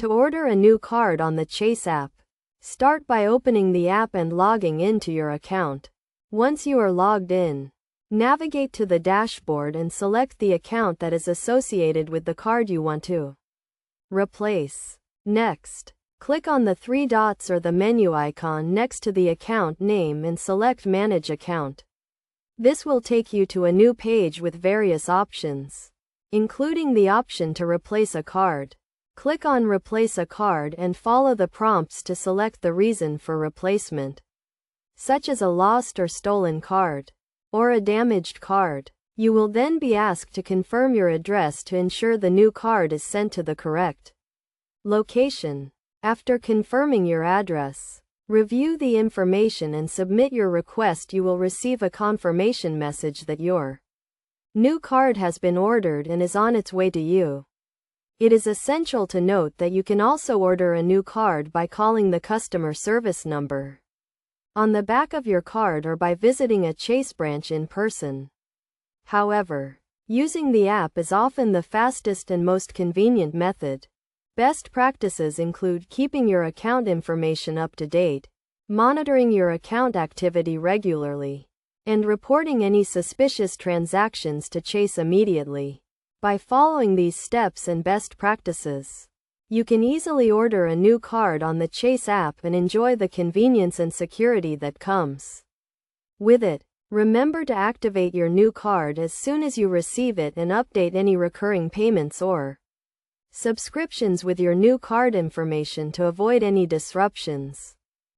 To order a new card on the Chase app, start by opening the app and logging into your account. Once you are logged in, navigate to the dashboard and select the account that is associated with the card you want to replace. Next, click on the three dots or the menu icon next to the account name and select Manage Account. This will take you to a new page with various options, including the option to replace a card. Click on Replace a Card and follow the prompts to select the reason for replacement, such as a lost or stolen card, or a damaged card. You will then be asked to confirm your address to ensure the new card is sent to the correct location. After confirming your address, review the information and submit your request. You will receive a confirmation message that your new card has been ordered and is on its way to you. It is essential to note that you can also order a new card by calling the customer service number on the back of your card or by visiting a Chase branch in person. However, using the app is often the fastest and most convenient method. Best practices include keeping your account information up to date, monitoring your account activity regularly, and reporting any suspicious transactions to Chase immediately. By following these steps and best practices, you can easily order a new card on the Chase app and enjoy the convenience and security that comes with it. Remember to activate your new card as soon as you receive it and update any recurring payments or subscriptions with your new card information to avoid any disruptions.